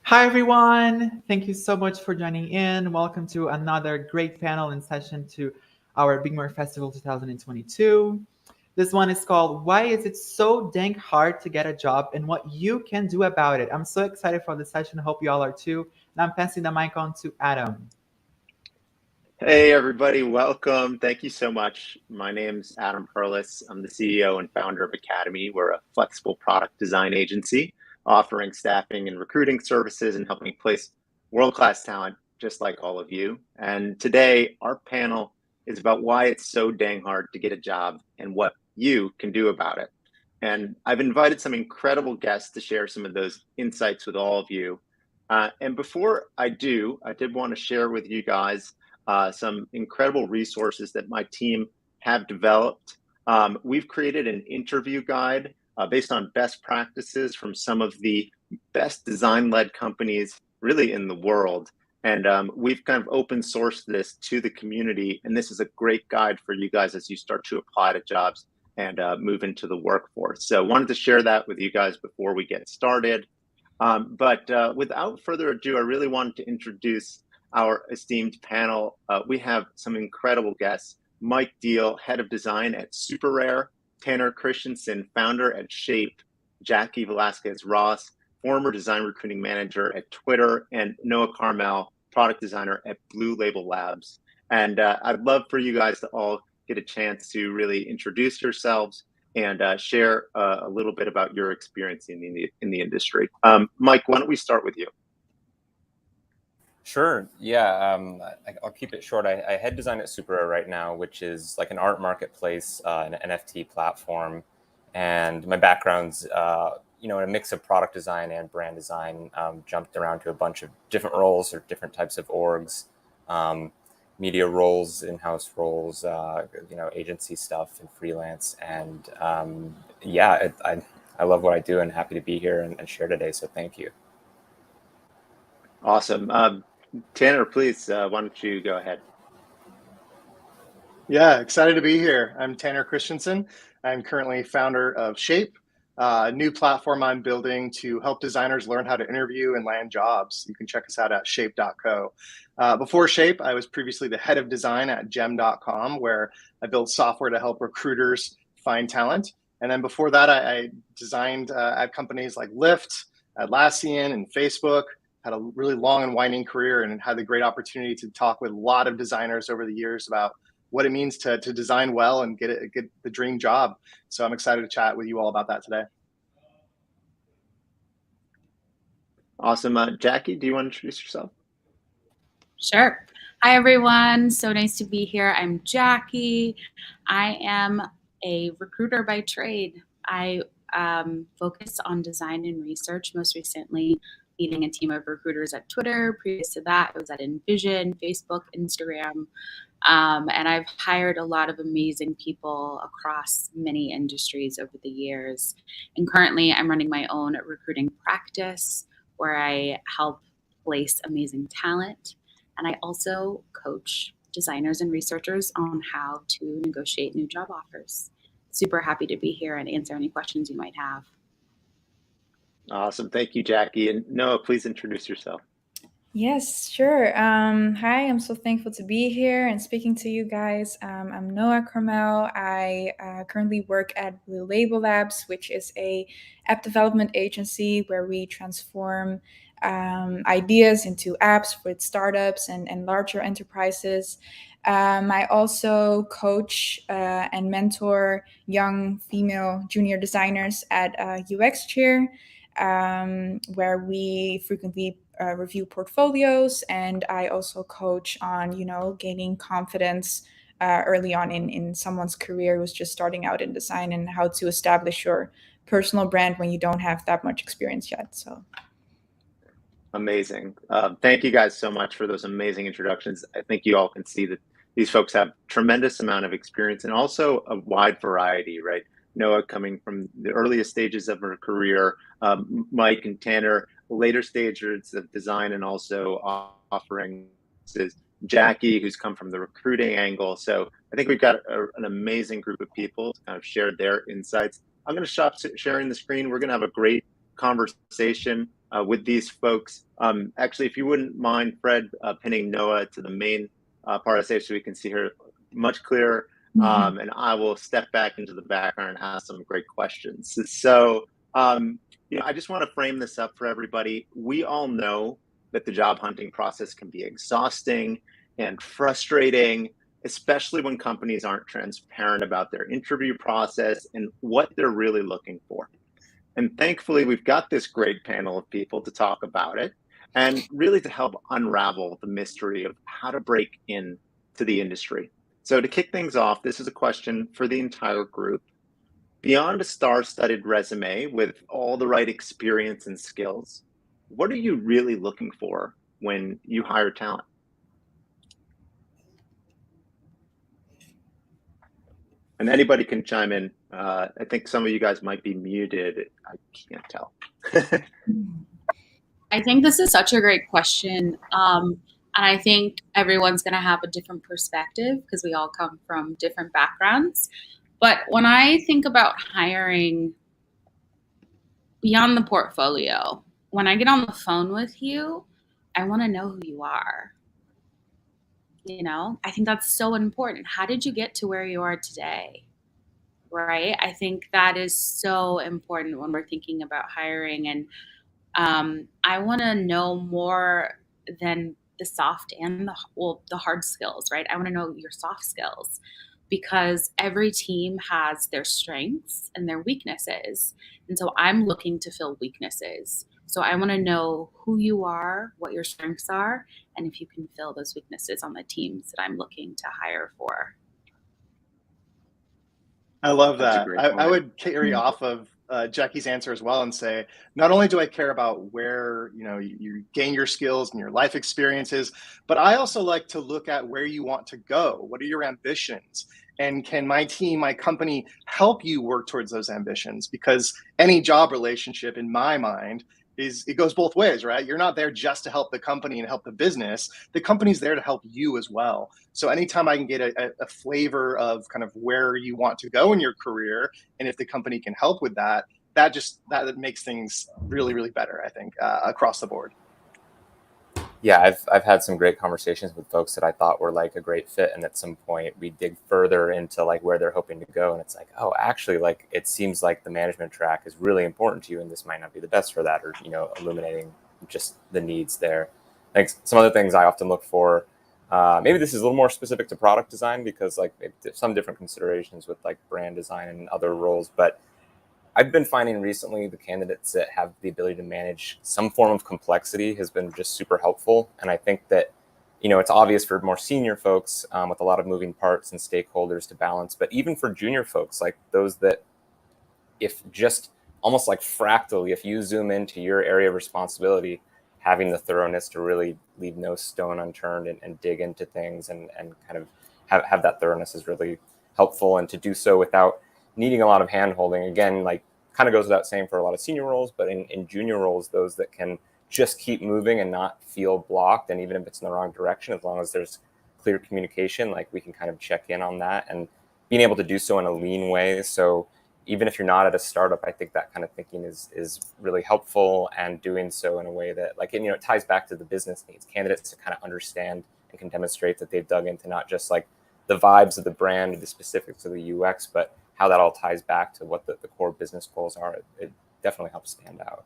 Hi, everyone. Thank you so much for joining in. Welcome to another great panel and session to our Big More Festival 2022. This one is called Why Is It So Dang Hard to Get a Job and What You Can Do About It. I'm so excited for the session. Hope you all are too. And I'm passing the mic on to Adam. Hey everybody, welcome. Thank you so much. My name's Adam Perlis. I'm the CEO and founder of Academy. We're a flexible product design agency offering staffing and recruiting services and helping place world-class talent just like all of you. And today our panel is about why it's so dang hard to get a job and what you can do about it. And I've invited some incredible guests to share some of those insights with all of you. And before I do, I did want to share with you guys some incredible resources that my team have developed. We've created an interview guide based on best practices from some of the best design-led companies really in the world. And we've kind of open sourced this to the community. And this is a great guide for you guys as you start to apply to jobs and move into the workforce. So wanted to share that with you guys before we get started. But without further ado, I really wanted to introduce our esteemed panel. We have some incredible guests. Mike Deal, head of design at Super Rare, Tanner Christensen, founder at Shape, Jackie Velasquez Ross, former design recruiting manager at Twitter, and Noah Carmel, product designer at Blue Label Labs. And I'd love for you guys to all get a chance to really introduce yourselves and share a little bit about your experience in the industry. Mike, why don't we start with you? Sure. Yeah. I'll keep it short. I head design at Supera right now, which is like an art marketplace, an NFT platform. And my background's, in a mix of product design and brand design. Jumped around to a bunch of different roles or different types of orgs, media roles, in-house roles, agency stuff and freelance. And I love what I do and happy to be here and share today. So thank you. Awesome. Tanner, please, why don't you go ahead? Yeah, excited to be here. I'm Tanner Christensen. I'm currently founder of Shape, a new platform I'm building to help designers learn how to interview and land jobs. You can check us out at shape.co. Before Shape, I was previously the head of design at gem.com, where I built software to help recruiters find talent. And then before that, I designed at companies like Lyft, Atlassian, and Facebook. Had a really long and winding career and had the great opportunity to talk with a lot of designers over the years about what it means to design well and get the dream job. So I'm excited to chat with you all about that today. Awesome. Jackie, do you want to introduce yourself? Sure. Hi, everyone. So nice to be here. I'm Jackie. I am a recruiter by trade. I focus on design and research, most recently leading a team of recruiters at Twitter. Previous to that, I was at Envision, Facebook, Instagram. And I've hired a lot of amazing people across many industries over the years. And currently, I'm running my own recruiting practice where I help place amazing talent. And I also coach designers and researchers on how to negotiate new job offers. Super happy to be here and answer any questions you might have. Awesome. Thank you, Jackie. And Noah, please introduce yourself. Yes, sure. Hi, I'm so thankful to be here and speaking to you guys. I'm Noah Carmel. I currently work at Blue Label Labs, which is a app development agency where we transform ideas into apps with startups and larger enterprises. I also coach and mentor young female junior designers at UX Chair, where we frequently review portfolios, and I also coach on, gaining confidence early on in someone's career who's just starting out in design and how to establish your personal brand when you don't have that much experience yet. So amazing. Thank you guys so much for those amazing introductions. I think you all can see that these folks have tremendous amount of experience and also a wide variety, right? Noah coming from the earliest stages of her career, Mike and Tanner, later stages of design and also offering. Jackie, who's come from the recruiting angle. So I think we've got an amazing group of people to kind of share their insights. I'm going to stop sharing the screen. We're going to have a great conversation. with these folks. Actually, if you wouldn't mind, Fred, pinning Noah to the main part of the stage so we can see her much clearer. And I will step back into the background and ask some great questions. So, I just want to frame this up for everybody. We all know that the job hunting process can be exhausting and frustrating, especially when companies aren't transparent about their interview process and what they're really looking for. And thankfully, we've got this great panel of people to talk about it and really to help unravel the mystery of how to break into the industry. So to kick things off, this is a question for the entire group. Beyond a star-studded resume with all the right experience and skills, what are you really looking for when you hire talent? And anybody can chime in. I think some of you guys might be muted. I can't tell. I think this is such a great question. And I think everyone's going to have a different perspective because we all come from different backgrounds. But when I think about hiring beyond the portfolio, when I get on the phone with you, I want to know who you are. I think that's so important. How did you get to where you are today? Right? I think that is so important when we're thinking about hiring. And I want to know more than the soft and the hard skills, right? I want to know your soft skills because every team has their strengths and their weaknesses. And so I'm looking to fill weaknesses. So I want to know who you are, what your strengths are, and if you can fill those weaknesses on the teams that I'm looking to hire for. I love That's a that. great I point. would carry off of Jackie's answer as well and say, not only do I care about where you gain your skills and your life experiences, but I also like to look at where you want to go. What are your ambitions? And can my team, my company help you work towards those ambitions? Because any job relationship, in my mind, it goes both ways, right? You're not there just to help the company and help the business. The company's there to help you as well. So anytime I can get a flavor of kind of where you want to go in your career, and if the company can help with that, that makes things really, really better, I think, across the board. Yeah, I've had some great conversations with folks that I thought were like a great fit, and at some point we dig further into like where they're hoping to go, and it's like, oh, actually, like it seems like the management track is really important to you, and this might not be the best for that, or illuminating just the needs there. Like some other things I often look for. Maybe this is a little more specific to product design because like some different considerations with like brand design and other roles, but I've been finding recently the candidates that have the ability to manage some form of complexity has been just super helpful. And I think that, it's obvious for more senior folks with a lot of moving parts and stakeholders to balance, but even for junior folks, like those that if just almost like fractally, if you zoom into your area of responsibility, having the thoroughness to really leave no stone unturned and dig into things and kind of have that thoroughness is really helpful, and to do so without needing a lot of hand holding. Again, like kind of goes without saying for a lot of senior roles, but in junior roles, those that can just keep moving and not feel blocked, and even if it's in the wrong direction, as long as there's clear communication, like we can kind of check in on that and being able to do so in a lean way. So even if you're not at a startup, I think that kind of thinking is really helpful, and doing so in a way that like, it ties back to the business needs. Candidates to kind of understand and can demonstrate that they've dug into not just like the vibes of the brand or the specifics of the UX, but how that all ties back to what the core business goals are. It definitely helps stand out.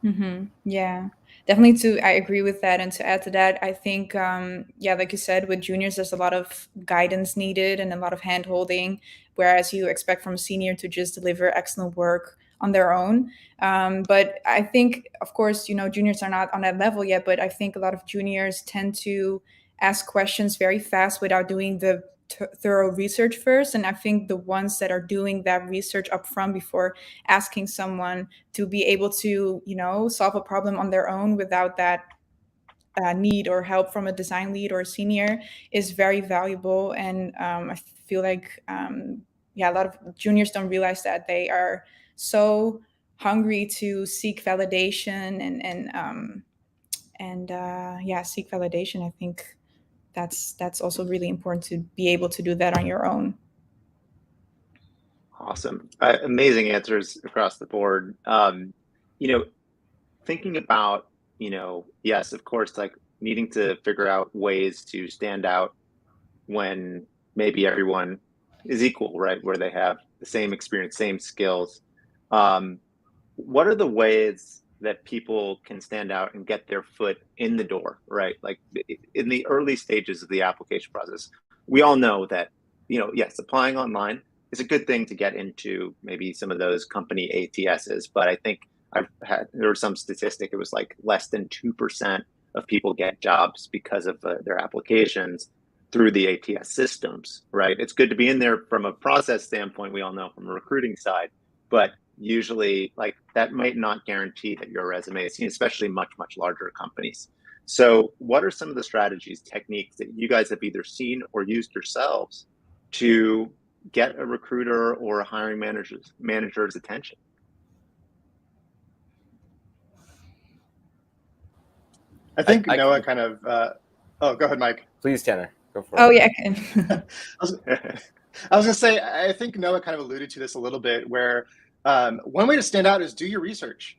Mm-hmm. Yeah, definitely. I agree with that. And to add to that, I think, like you said, with juniors, there's a lot of guidance needed and a lot of hand holding, whereas you expect from a senior to just deliver excellent work on their own. But I think, of course, juniors are not on that level yet, but I think a lot of juniors tend to ask questions very fast without doing the thorough research first. And I think the ones that are doing that research up front before asking someone to be able to, solve a problem on their own without that need or help from a design lead or a senior is very valuable. And I feel like, a lot of juniors don't realize that they are so hungry to seek validation and seek validation. I think that's also really important to be able to do that on your own. Awesome. Amazing answers across the board. thinking about, yes, of course, like needing to figure out ways to stand out when maybe everyone is equal, right? Where they have the same experience, same skills. Um, what are the ways that people can stand out and get their foot in the door, right? Like in the early stages of the application process, we all know that, yes, applying online is a good thing to get into maybe some of those company ATSs, but I think there was some statistic, it was like less than 2% of people get jobs because of their applications through the ATS systems, right? It's good to be in there from a process standpoint, we all know from a recruiting side, but usually like that might not guarantee that your resume is seen, especially much larger companies. So what are some of the strategies, techniques that you guys have either seen or used yourselves to get a recruiter or a hiring manager's attention? I think I Noah can, kind of, oh, go ahead, Mike. please, Tanner, go for Oh it. yeah, I can. I was going to say, I think Noah kind of alluded to this a little bit, where one way to stand out is do your research.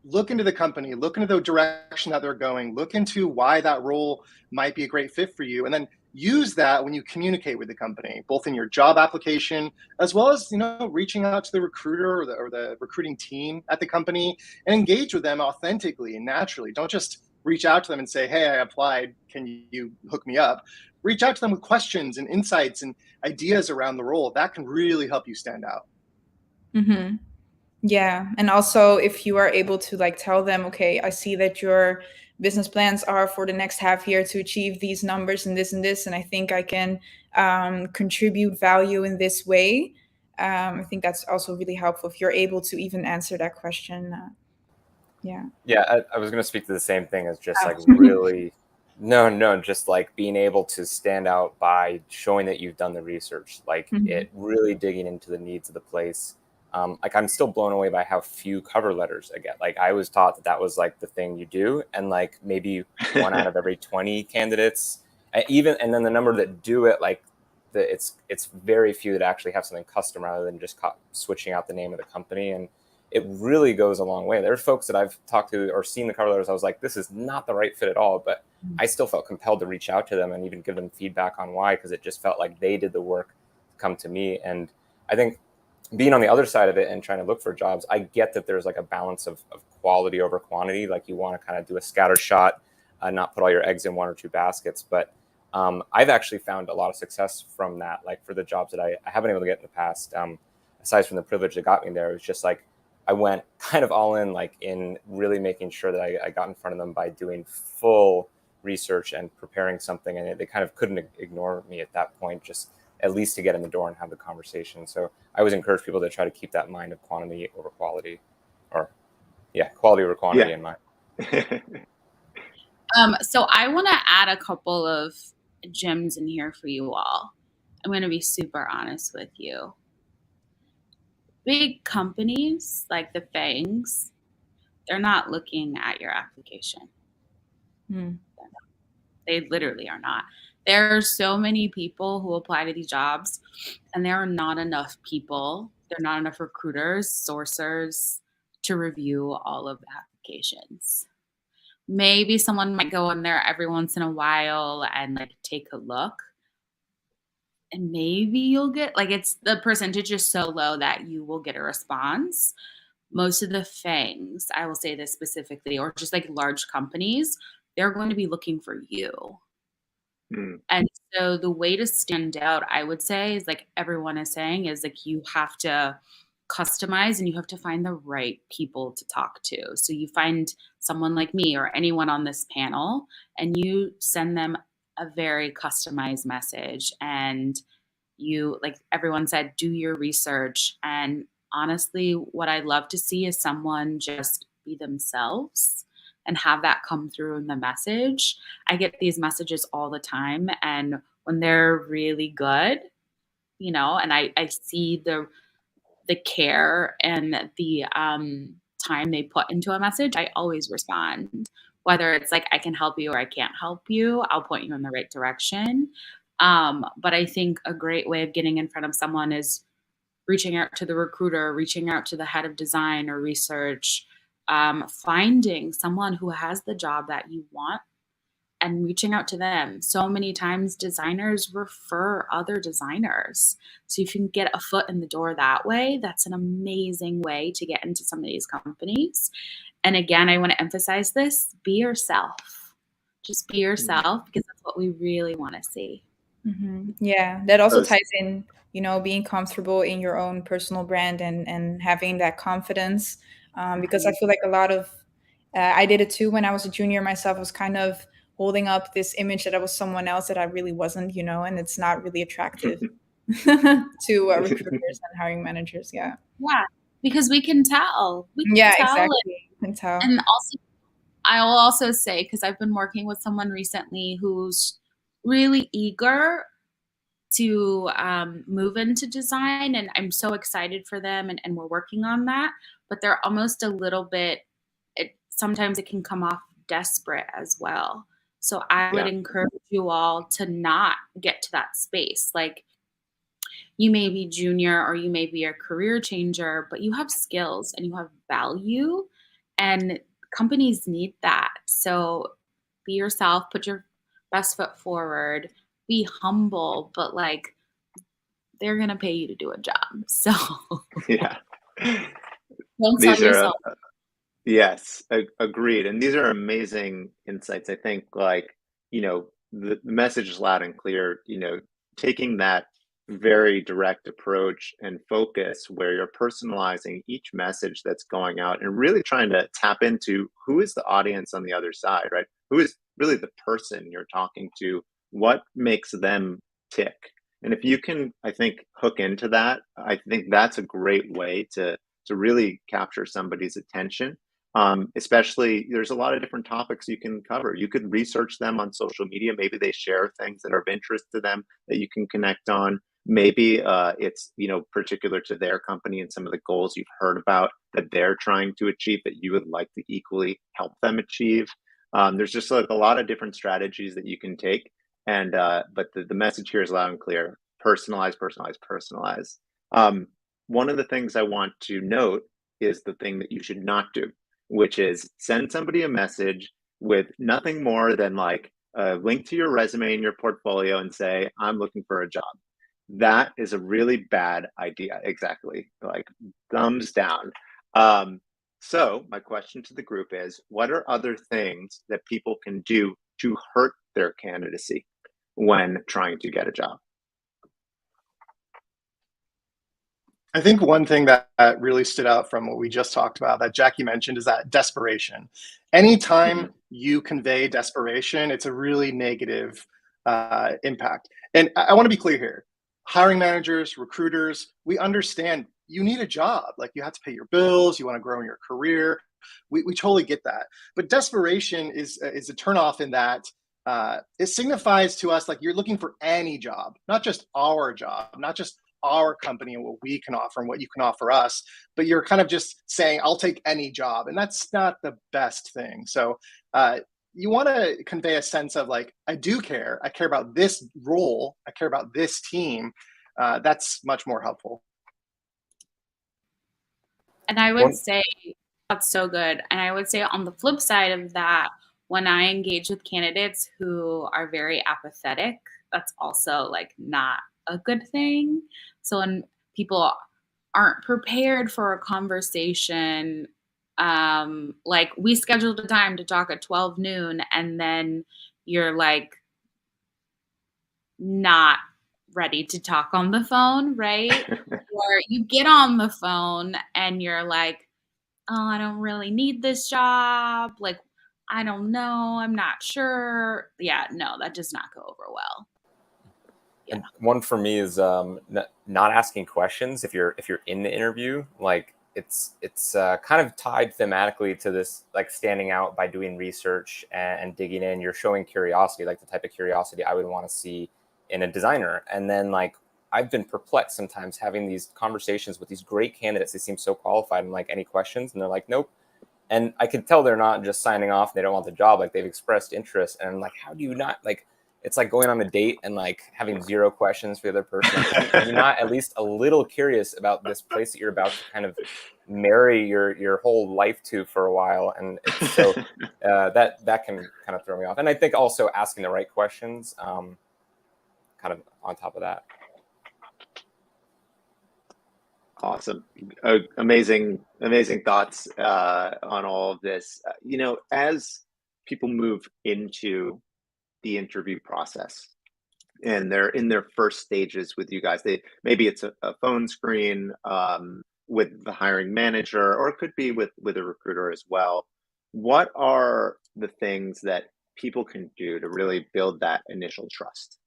Look into the company, look into the direction that they're going, look into why that role might be a great fit for you, and then use that when you communicate with the company, both in your job application as well as reaching out to the recruiter or the recruiting team at the company and engage with them authentically and naturally. Don't just reach out to them and say, "Hey, I applied. Can you hook me up?" Reach out to them with questions and insights and ideas around the role. That can really help you stand out. Mm-hmm. Yeah. And also, if you are able to like tell them, okay, I see that your business plans are for the next half year to achieve these numbers and this, and I think I can contribute value in this way. I think that's also really helpful if you're able to even answer that question. Yeah. Yeah, I was going to speak to the same thing as just like really, no, just like being able to stand out by showing that you've done the research, like it really digging into the needs of the place. Like I'm still blown away by how few cover letters I get. Like I was taught that was like the thing you do, and like maybe 1 out of every 20 candidates, and then the number that do it, like it's very few that actually have something custom rather than just switching out the name of the company. And it really goes a long way. There's folks that I've talked to or seen the cover letters, I was like, this is not the right fit at all, but I still felt compelled to reach out to them and even give them feedback on why, because it just felt like they did the work to come to me. And I think being on the other side of it and trying to look for jobs, I get that there's like a balance of quality over quantity. Like you want to kind of do a scatter shot, not put all your eggs in one or two baskets. But I've actually found a lot of success from that. Like for the jobs that I haven't been able to get in the past, aside from the privilege that got me there, it was just like, I went kind of all in, like in really making sure that I got in front of them by doing full research and preparing something. And they kind of couldn't ignore me at that point, just at least to get in the door and have the conversation. So I always encourage people to try to keep that mind of quantity over quality, or quality over quantity in mind. So I want to add a couple of gems in here for you all. I'm going to be super honest with you. Big companies like the FANGs, they're not looking at your application. They literally are not. There are so many people who apply to these jobs, and there are not enough people. There are not enough recruiters, sourcers to review all of the applications. Maybe someone might go in there every once in a while and like take a look. And maybe you'll get, like, it's the percentage is so low that you will get a response. Most of the FANGs, I will say this specifically, or just like large companies, they're going to be looking for you. And so the way to stand out, I would say, is like everyone is saying, is like you have to customize and you have to find the right people to talk to. So you find someone like me or anyone on this panel and you send them a very customized message, and you, like everyone said, do your research. And honestly, what I love to see is someone just be themselves and have that come through in the message. I get these messages all the time, and when they're really good, and I see the care and the time they put into a message, I always respond. Whether it's like I can help you or I can't help you, I'll point you in the right direction. But I think a great way of getting in front of someone is reaching out to the recruiter, reaching out to the head of design or research, finding someone who has the job that you want and reaching out to them. So many times designers refer other designers. So if you can get a foot in the door that way, that's an amazing way to get into some of these companies. And again, I want to emphasize this, be yourself. Just be yourself, because that's what we really want to see. Yeah, that also Those- ties in, being comfortable in your own personal brand and having that confidence. Because I feel like a lot of, I did it too when I was a junior myself. I was kind of holding up this image that I was someone else that I really wasn't, and it's not really attractive to recruiters and hiring managers. Yeah. Yeah, because we can tell. We can Yeah, tell. exactly. You can tell. And also, I will also say, because I've been working with someone recently who's really eager to move into design, and I'm so excited for them, and we're working on that, but they're almost a little bit, sometimes it can come off desperate as well. So I would encourage you all to not get to that space. Like, you may be junior or you may be a career changer, but you have skills and you have value, and companies need that. So be yourself, put your best foot forward, be humble, but like, they're going to pay you to do a job. So yeah. don't sell These are yourself. yes, agreed. And these are amazing insights. I think, like, the message is loud and clear, taking that very direct approach and focus where you're personalizing each message that's going out and really trying to tap into who is the audience on the other side, right? Who is really the person you're talking to? What makes them tick? And if you can, I think, hook into that, I think that's a great way to really capture somebody's attention. Especially, there's a lot of different topics you can cover. You could research them on social media. Maybe they share things that are of interest to them that you can connect on. Maybe it's particular to their company and some of the goals you've heard about that they're trying to achieve that you would like to equally help them achieve. There's just like a lot of different strategies that you can take. And but the message here is loud and clear: personalize, personalize, personalize. One of the things I want to note is the thing that you should not do, which is send somebody a message with nothing more than like a link to your resume and your portfolio and say, I'm looking for a job. That is a really bad idea. Exactly. Like, thumbs down. So my question to the group is, what are other things that people can do to hurt their candidacy when trying to get a job? I think one thing that really stood out from what we just talked about that Jackie mentioned is that desperation. Anytime you convey desperation, it's a really negative impact. And I want to be clear here. Hiring managers, recruiters, we understand you need a job. Like, you have to pay your bills, you want to grow in your career. We totally get that. But desperation is a turnoff in that it signifies to us like you're looking for any job, not just our job, not just our company and what we can offer and what you can offer us, but you're kind of just saying, I'll take any job. And that's not the best thing. So you want to convey a sense of like, I do care. I care about this role. I care about this team. That's much more helpful. And I would say that's so good. And I would say on the flip side of that, when I engage with candidates who are very apathetic, that's also like not a good thing. So when people aren't prepared for a conversation, like we scheduled a time to talk at 12 noon and then you're like not ready to talk on the phone, right? Or you get on the phone and you're like, oh, I don't really need this job. Like, I don't know. I'm not sure. Yeah, no, that does not go over well. Yeah. And one for me is not asking questions if you're in the interview. Like, it's kind of tied thematically to this, like, standing out by doing research and digging in. You're showing curiosity, like the type of curiosity I would want to see in a designer. And then, like, I've been perplexed sometimes having these conversations with these great candidates. They seem so qualified. I'm like, any questions? And they're like, nope. And I can tell they're not just signing off. They don't want the job. Like, they've expressed interest. And I'm like, how do you not, like, it's like going on a date and like having zero questions for the other person. Can you not at least a little curious about this place that you're about to kind of marry your whole life to for a while? And it's so that can kind of throw me off. And I think also asking the right questions, kind of on top of that. Awesome. Amazing thoughts on all of this. You know, as people move into the interview process and they're in their first stages with you guys, maybe it's a phone screen with the hiring manager, or it could be with a recruiter as well. What are the things that people can do to really build that initial trust?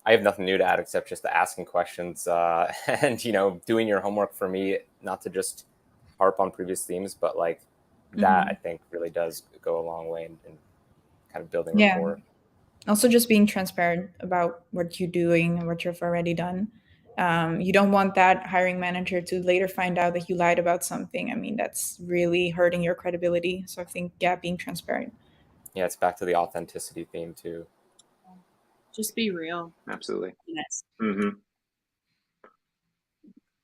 I have nothing new to add except just the asking questions and, you know, doing your homework for me, not to just harp on previous themes, but like that I think really does go a long way in kind of building rapport. Also just being transparent about what you're doing and what you've already done. You don't want that hiring manager to later find out that you lied about something. I mean, that's really hurting your credibility. So I think, being transparent. Yeah, it's back to the authenticity theme too. Just be real. Absolutely. Yes.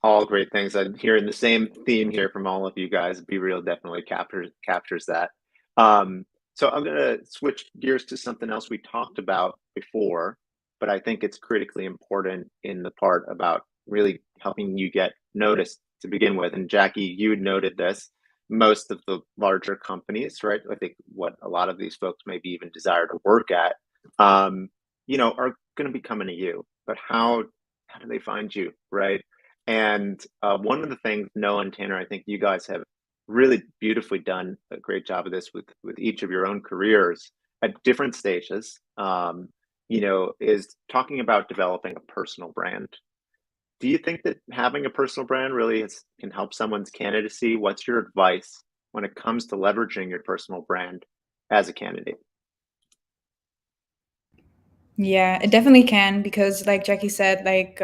All great things. I'm hearing the same theme here from all of you guys. Be real definitely captures that. So I'm going to switch gears to something else we talked about before, but I think it's critically important in the part about really helping you get noticed to begin with. And Jackie, you noted this. Most of the larger companies, right? I think what a lot of these folks maybe even desire to work at, you know, are going to be coming to you. But how do they find you, right? And one of the things, Noah and Tanner, I think you guys have really beautifully done a great job of this with each of your own careers at different stages, you know, is talking about developing a personal brand. Do you think that having a personal brand really can help someone's candidacy? What's your advice when it comes to leveraging your personal brand as a candidate? Yeah, it definitely can, because like Jackie said, like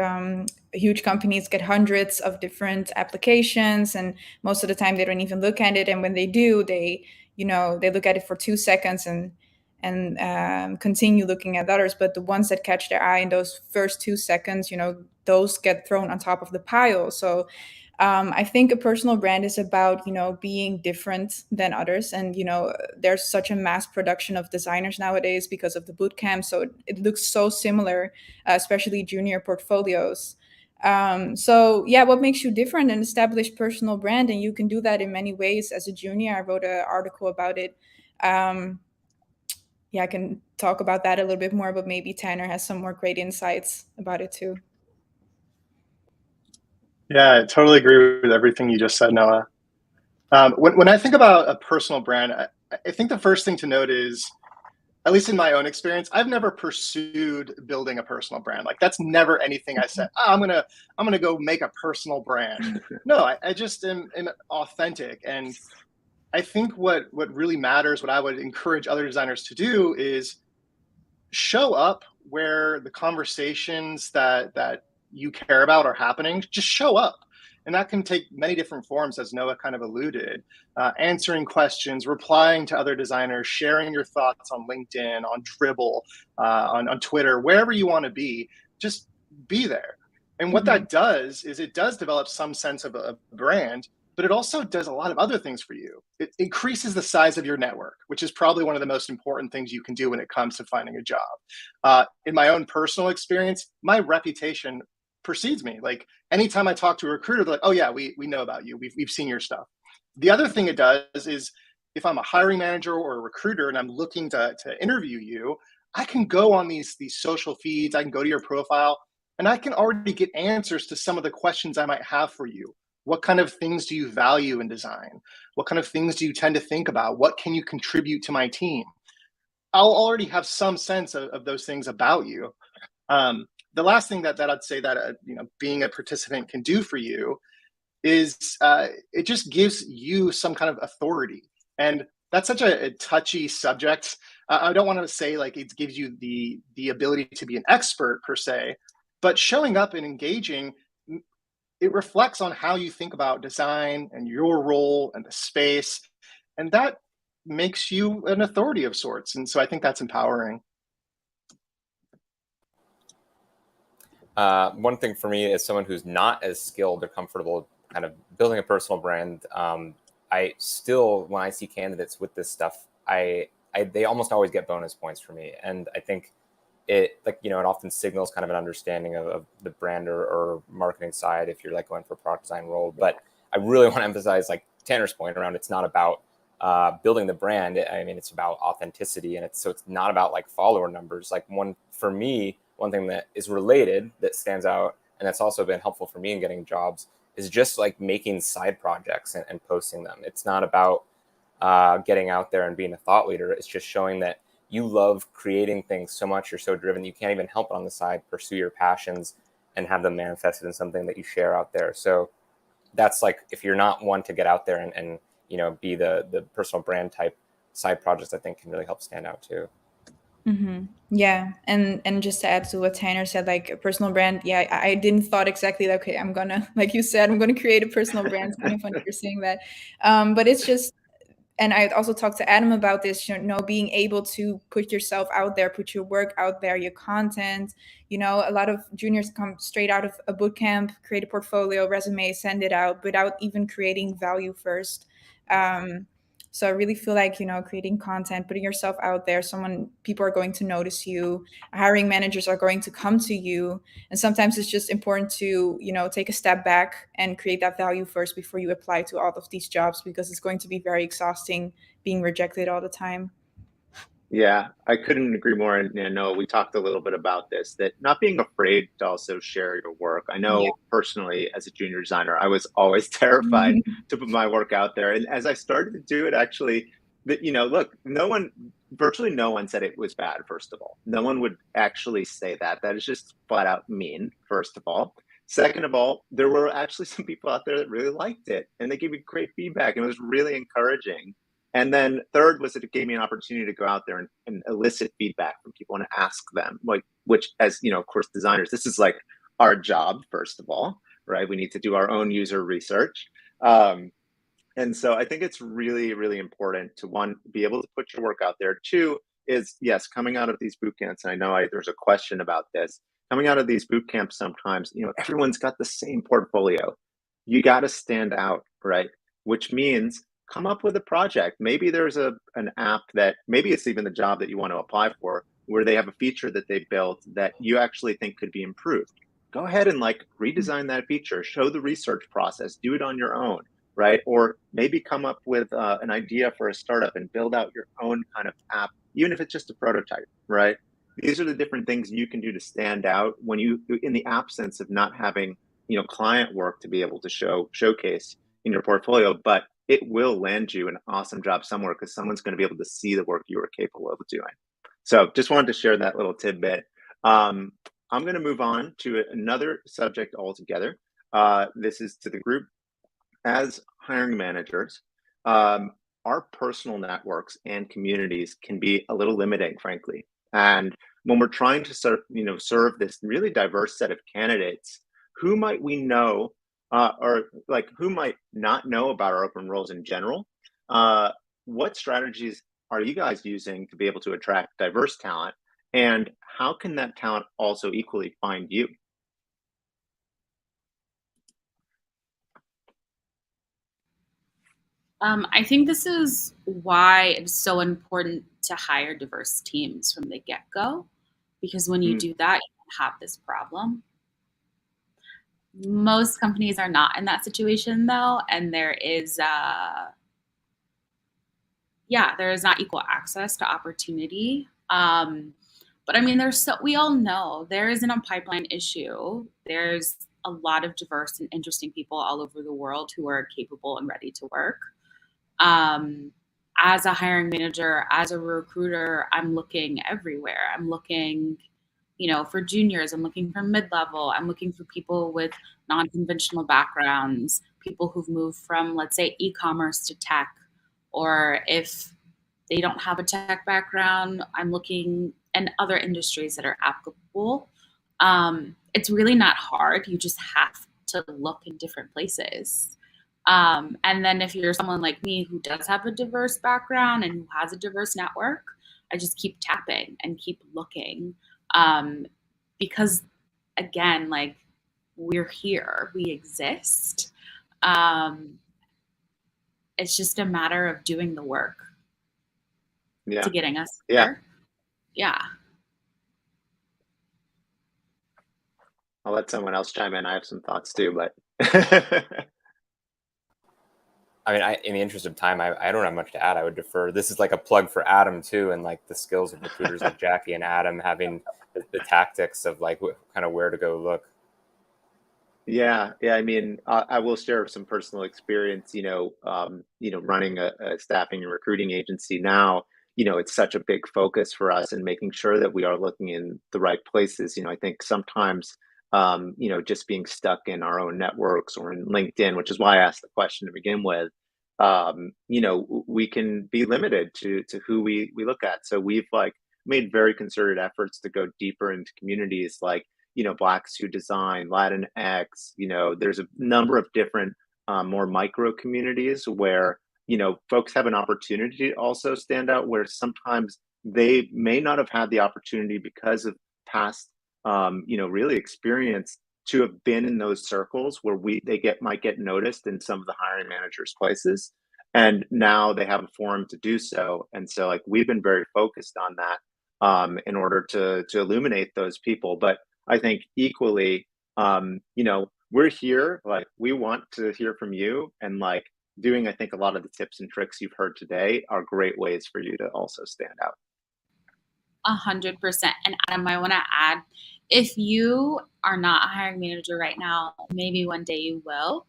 huge companies get hundreds of different applications, and most of the time they don't even look at it. And when they do, they look at it for 2 seconds and continue looking at others. But the ones that catch their eye in those first 2 seconds, those get thrown on top of the pile. So I think a personal brand is about, being different than others. And, there's such a mass production of designers nowadays because of the boot camp. So it looks so similar, especially junior portfolios. What makes you different? An established personal brand. And you can do that in many ways. As a junior, I wrote an article about it. I can talk about that a little bit more, but maybe Tanner has some more great insights about it too. Yeah, I totally agree with everything you just said, Noah. When I think about a personal brand, I think the first thing to note is, at least in my own experience, I've never pursued building a personal brand. Like, that's never anything I said, I'm gonna go make a personal brand. No, I just am authentic. And I think what really matters, what I would encourage other designers to do, is show up where the conversations that you care about are happening. Just show up. And that can take many different forms, as Noah kind of alluded. Answering questions, replying to other designers, sharing your thoughts on LinkedIn, on Dribbble, on Twitter, wherever you want to be. Just be there. And what that does is it does develop some sense of a brand, but it also does a lot of other things for you. It increases the size of your network, which is probably one of the most important things you can do when it comes to finding a job. In my own personal experience, my reputation precedes me. Like, anytime I talk to a recruiter, they're like, oh yeah, we know about you. We've seen your stuff. The other thing it does is, if I'm a hiring manager or a recruiter and I'm looking to interview you, I can go on these social feeds, I can go to your profile, and I can already get answers to some of the questions I might have for you. What kind of things do you value in design? What kind of things do you tend to think about? What can you contribute to my team? I'll already have some sense of those things about you. The last thing that I'd say that being a participant can do for you is it just gives you some kind of authority. And that's such a touchy subject. I don't want to say like it gives you the ability to be an expert per se, but showing up and engaging it reflects on how you think about design and your role and the space. And that makes you an authority of sorts. And so I think that's empowering. One thing for me, as someone who's not as skilled or comfortable kind of building a personal brand, I still, when I see candidates with this stuff, they almost always get bonus points for me. And I think it, like, it often signals kind of an understanding of the brand or marketing side if you're like going for a product design role. But I really want to emphasize, like Tanner's point around, it's not about building the brand. I mean, it's about authenticity, and it's not about like follower numbers. Like for me, one thing that is related that stands out, and that's also been helpful for me in getting jobs, is just like making side projects and posting them. It's not about getting out there and being a thought leader. It's just showing that you love creating things so much, you're so driven, you can't even help it on the side, pursue your passions and have them manifested in something that you share out there. So that's like, if you're not one to get out there and be the personal brand type, side projects I think can really help stand out too. Yeah, and just to add to what Tanner said, like a personal brand. Yeah, I didn't thought exactly like, okay, I'm gonna, like you said, I'm gonna create a personal brand. It's kind of funny you're saying that, but it's just, and I also talked to Adam about this, being able to put yourself out there, put your work out there, your content. A lot of juniors come straight out of a boot camp, create a portfolio, resume, send it out without even creating value first. So I really feel like, creating content, putting yourself out there, people are going to notice you, hiring managers are going to come to you. And sometimes it's just important to, take a step back and create that value first before you apply to all of these jobs, because it's going to be very exhausting being rejected all the time. Yeah, I couldn't agree more. And no, we talked a little bit about this, that not being afraid to also share your work. I Yeah. know personally, as a junior designer, I was always terrified to put my work out there. And as I started to do it, actually, look, virtually no one said it was bad, first of all. No one would actually say that. That is just flat out mean, first of all. Second of all, there were actually some people out there that really liked it, and they gave me great feedback, and it was really encouraging. And then third was that it gave me an opportunity to go out there and elicit feedback from people and ask them, which, as of course, designers, this is like our job, first of all, right? We need to do our own user research. And so I think it's really, really important to, one, be able to put your work out there. Two is, yes, coming out of these boot camps, and I know there's a question about this, coming out of these boot camps, sometimes, everyone's got the same portfolio. You got to stand out, right? Which means come up with a project. Maybe there's an app that, maybe it's even the job that you want to apply for, where they have a feature that they built that you actually think could be improved. Go ahead and redesign that feature, show the research process, do it on your own, right? Or maybe come up with an idea for a startup and build out your own kind of app, even if it's just a prototype, right? These are the different things you can do to stand out when in the absence of not having client work to be able to showcase in your portfolio, but it will land you an awesome job somewhere, because someone's going to be able to see the work you are capable of doing. So just wanted to share that little tidbit. I'm going to move on to another subject altogether. This is to the group. As hiring managers, our personal networks and communities can be a little limiting, frankly. And when we're trying to serve this really diverse set of candidates, who might we know, or who might not know about our open roles in general? What strategies are you guys using to be able to attract diverse talent? And how can that talent also equally find you? I think this is why it's so important to hire diverse teams from the get-go, because when you do that, you don't have this problem. Most companies are not in that situation, though, and there is not equal access to opportunity. But I mean, we all know there isn't a pipeline issue. There's a lot of diverse and interesting people all over the world who are capable and ready to work. As a hiring manager, as a recruiter, I'm looking everywhere. I'm looking, for juniors. I'm looking for mid-level. I'm looking for people with non-conventional backgrounds, people who've moved from, let's say, e-commerce to tech. Or if they don't have a tech background, I'm looking in other industries that are applicable. It's really not hard. You just have to look in different places. And then if you're someone like me who does have a diverse background and who has a diverse network, I just keep tapping and keep looking. Because again, like, we're here, we exist. It's just a matter of doing the work to getting us here. Yeah. I'll let someone else chime in. I have some thoughts too, but I mean, in the interest of time, I don't have much to add. I would defer. This is like a plug for Adam too, and like the skills of recruiters like Jackie and Adam having the tactics of like kind of where to go look. Yeah. I mean, I will share some personal experience. Running a staffing and recruiting agency now. It's such a big focus for us in making sure that we are looking in the right places. I think sometimes, just being stuck in our own networks or in LinkedIn, which is why I asked the question to begin with. We can be limited to who we look at. So we've like made very concerted efforts to go deeper into communities like Blacks Who Design, Latinx. There's a number of different more micro communities where folks have an opportunity to also stand out, where sometimes they may not have had the opportunity because of past really experience to have been in those circles where might get noticed in some of the hiring managers' places, and now they have a forum to do so. And so like we've been very focused on that in order to illuminate those people. But I think equally, we're here, like we want to hear from you, and like doing, I think a lot of the tips and tricks you've heard today are great ways for you to also stand out. 100%. And Adam, I want to add, if you are not a hiring manager right now, maybe one day you will.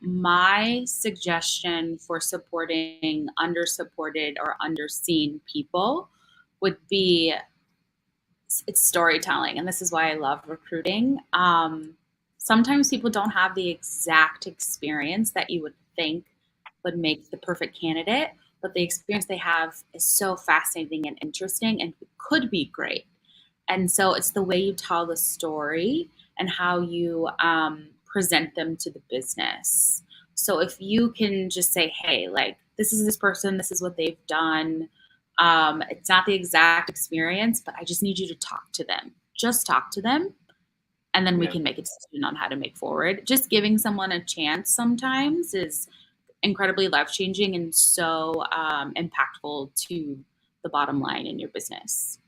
My suggestion for supporting undersupported or underseen people would be, it's storytelling. And this is why I love recruiting. Sometimes people don't have the exact experience that you would think would make the perfect candidate, but the experience they have is so fascinating and interesting and could be great. And so it's the way you tell the story and how you present them to the business. So if you can just say, hey, like, this is this person, this is what they've done. It's not the exact experience, but I just need you to talk to them. Just talk to them. And then we can make a decision on how to make forward. Just giving someone a chance sometimes is incredibly life-changing and so impactful to the bottom line in your business.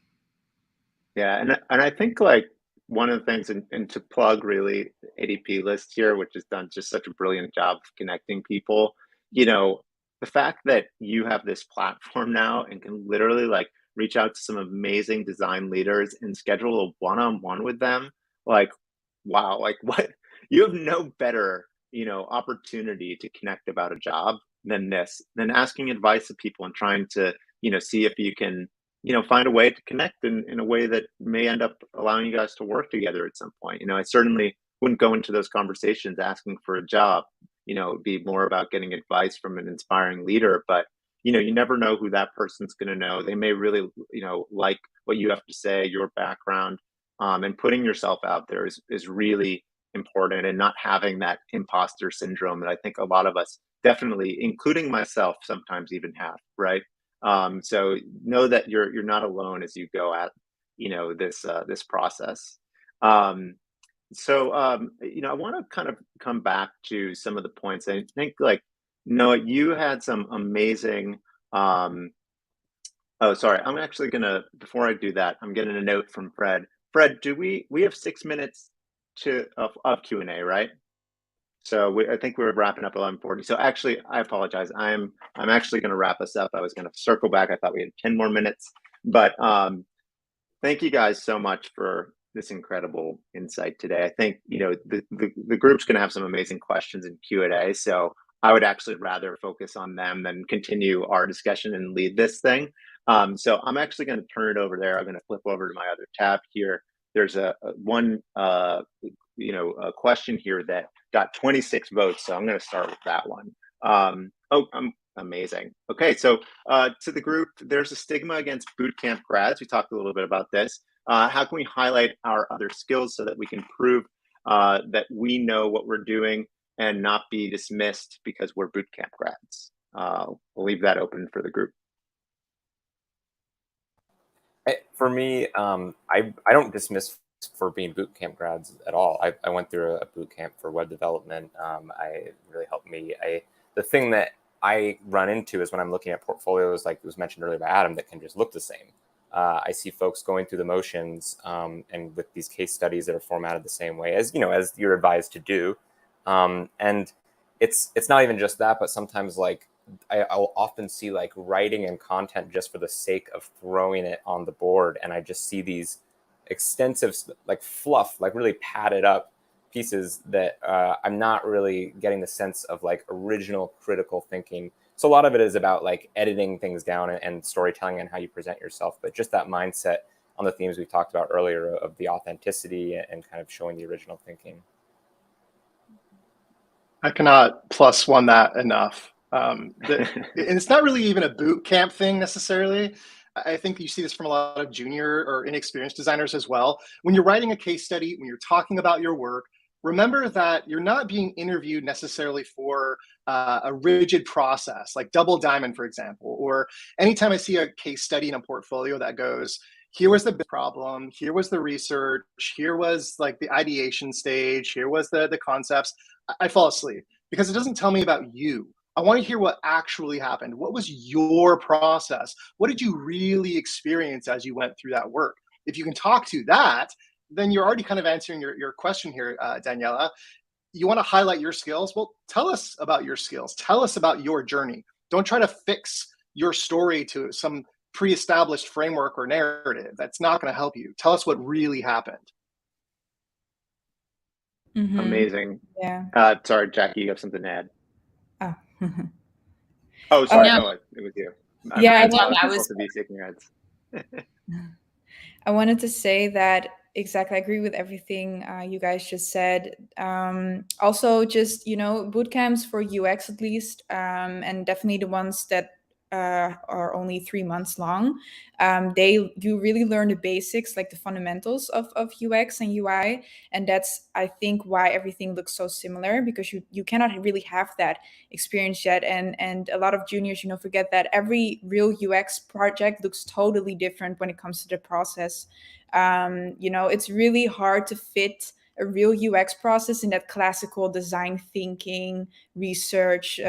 Yeah, and I think like one of the things, and to plug really ADP List here, which has done just such a brilliant job of connecting people, the fact that you have this platform now and can literally like reach out to some amazing design leaders and schedule a one-on-one with them, like, wow, like what, you have no better, opportunity to connect about a job than asking advice of people and trying to, see if you can, find a way to connect in a way that may end up allowing you guys to work together at some point. I certainly wouldn't go into those conversations asking for a job. It'd be more about getting advice from an inspiring leader, but you never know who that person's going to know. They may really, like what you have to say, your background, and putting yourself out there is really important, and not having that imposter syndrome that I think a lot of us definitely, including myself, sometimes even have, right? So know that you're not alone as you go at, this process. I want to kind of come back to some of the points. I think like, Noah, you had some amazing, oh, sorry. I'm actually gonna, before I do that, I'm getting a note from Fred. Fred, do we have 6 minutes of Q&A, right? So I think we're wrapping up at 11:40. So actually, I apologize. I'm actually going to wrap us up. I was going to circle back. I thought we had 10 more minutes, but thank you guys so much for this incredible insight today. I think the group's going to have some amazing questions in Q&A. So I would actually rather focus on them than continue our discussion and lead this thing. So I'm actually going to turn it over there. I'm going to flip over to my other tab here. There's a question here that got 26 votes. So I'm going to start with that one. Amazing. Okay, so to the group, there's a stigma against bootcamp grads. We talked a little bit about this. How can we highlight our other skills so that we can prove that we know what we're doing and not be dismissed because we're boot camp grads. I'll leave that open for the group. For me, I don't dismiss for being boot camp grads at all. I went through a boot camp for web development. I really helped me. The thing that I run into is when I'm looking at portfolios, like it was mentioned earlier by Adam, that can just look the same. I see folks going through the motions and with these case studies that are formatted the same way as you're advised to do. And it's not even just that, but sometimes like I'll often see like writing and content just for the sake of throwing it on the board, and I just see these extensive like fluff, like really padded up pieces that I'm not really getting the sense of like original critical thinking. So a lot of it is about like editing things down and storytelling and how you present yourself, but just that mindset on the themes we talked about earlier of the authenticity and kind of showing the original thinking. I cannot plus one that enough. And it's not really even a boot camp thing necessarily. I think you see this from a lot of junior or inexperienced designers as well. When you're writing a case study, when you're talking about your work, remember that you're not being interviewed necessarily for a rigid process, like Double Diamond, for example, or anytime I see a case study in a portfolio that goes, here was the problem, here was the research, here was like the ideation stage, here was the concepts, I fall asleep because it doesn't tell me about you. I want to hear what actually happened. What was your process? What did you really experience as you went through that work? If you can talk to that, then you're already kind of answering your question here, Daniela. You want to highlight your skills? Well, tell us about your skills. Tell us about your journey. Don't try to fix your story to some pre-established framework or narrative. That's not going to help you. Tell us what really happened. Mm-hmm. Amazing. Yeah. Sorry, Jackie, you have something to add? Oh. Oh, sorry, no. no, it was you. Yeah, I'm no, not that was supposed to be shaking your heads. I wanted to say that exactly. I agree with everything you guys just said. Also, just boot camps for UX at least, and definitely the ones that are only 3 months long. You really learn the basics, like the fundamentals of UX and UI, and that's I think why everything looks so similar, because you cannot really have that experience yet, and a lot of juniors forget that every real UX project looks totally different when it comes to the process. It's really hard to fit a real UX process in that classical design thinking, research,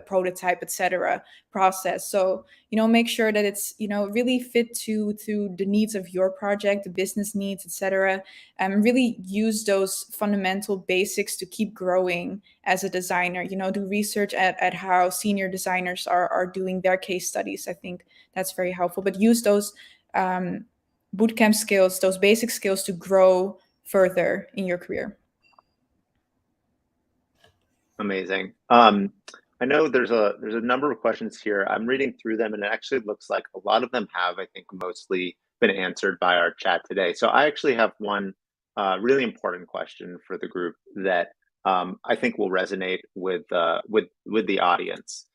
prototype, etc. process. So make sure that it's really fit to the needs of your project, the business needs, etc. And really use those fundamental basics to keep growing as a designer. Do research at how senior designers are doing their case studies. I think that's very helpful. But use those bootcamp skills, those basic skills, to grow further in your career. Amazing. I know there's a number of questions here. I'm reading through them, and it actually looks like a lot of them have, I think, mostly been answered by our chat today. So I actually have one really important question for the group that I think will resonate with the audience.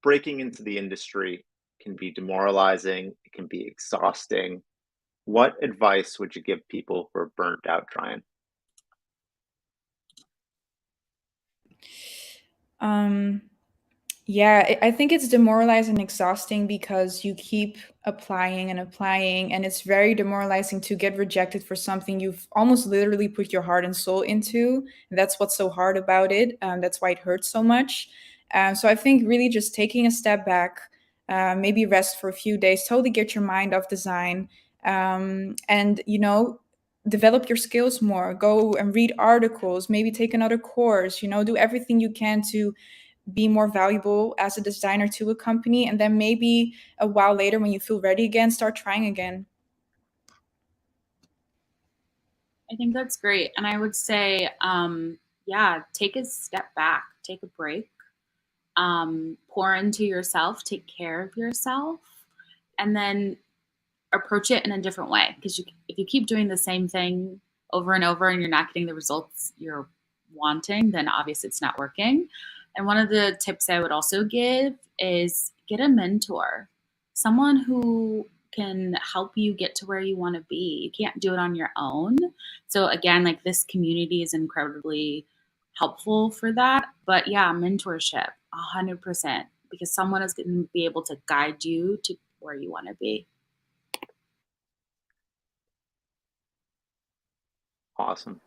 Breaking into the industry can be demoralizing. It can be exhausting. What advice would you give people who are burnt out trying? Yeah, I think it's demoralizing and exhausting because you keep applying and applying, and it's very demoralizing to get rejected for something you've almost literally put your heart and soul into. And that's what's so hard about it. That's why it hurts so much. So I think really just taking a step back, maybe rest for a few days, totally get your mind off design, and develop your skills more. Go and read articles, maybe take another course. Do everything you can to be more valuable as a designer to a company, and then maybe a while later, when you feel ready again, start trying again. I think that's great. And I would say, take a step back, take a break, pour into yourself, take care of yourself, and then approach it in a different way. Because if you keep doing the same thing over and over and you're not getting the results you're wanting, then obviously it's not working. And one of the tips I would also give is get a mentor, someone who can help you get to where you want to be. You can't do it on your own. So again, like this community is incredibly helpful for that. But yeah, mentorship, 100%, because someone is going to be able to guide you to where you want to be. Awesome.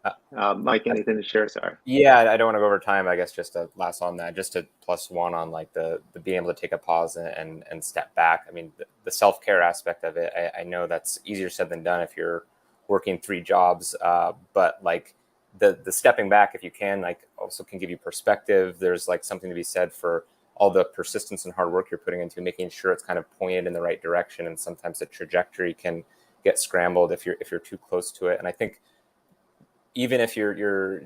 Mike, anything to share? Sorry. Yeah, I don't want to go over time. I guess just to last on that, just to plus one on like the being able to take a pause and step back. I mean, the self-care aspect of it, I know that's easier said than done if you're working 3 jobs. But like the stepping back, if you can, like also can give you perspective. There's like something to be said for all the persistence and hard work you're putting into making sure it's kind of pointed in the right direction. And sometimes the trajectory can get scrambled if you're too close to it. And I think even if you're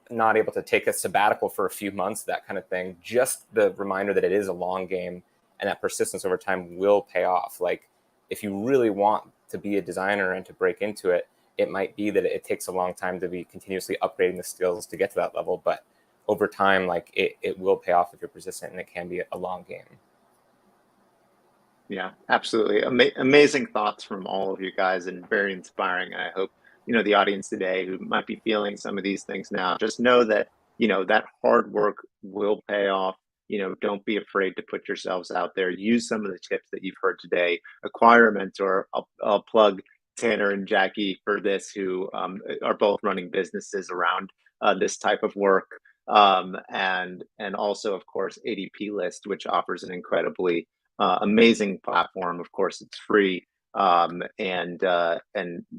not able to take a sabbatical for a few months, that kind of thing, just the reminder that it is a long game and that persistence over time will pay off. Like if you really want to be a designer and to break into it, it might be that it takes a long time to be continuously upgrading the skills to get to that level. But over time, like it will pay off if you're persistent, and it can be a long game. Yeah, absolutely. Amazing thoughts from all of you guys, and very inspiring. I hope, the audience today who might be feeling some of these things now, just know that, that hard work will pay off. Don't be afraid to put yourselves out there. Use some of the tips that you've heard today. Acquire a mentor. I'll plug Tanner and Jackie for this, who are both running businesses around this type of work. And also, of course, ADP List, which offers an incredibly amazing platform. Of course, it's free. And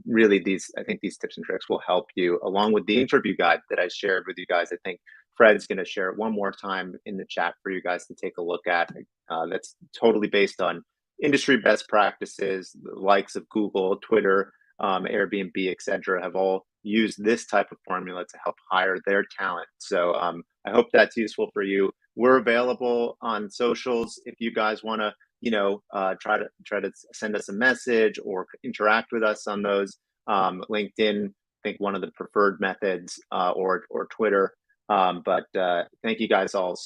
really I think these tips and tricks will help you, along with the interview guide that I shared with you guys. I think Fred's going to share it one more time in the chat for you guys to take a look at. That's totally based on industry best practices. The likes of Google, Twitter, Airbnb, etc., have all used this type of formula to help hire their talent. So I hope that's useful for you. We're available on socials if you guys want to, try to send us a message or interact with us on those. LinkedIn, I think one of the preferred methods, or Twitter. But thank you guys all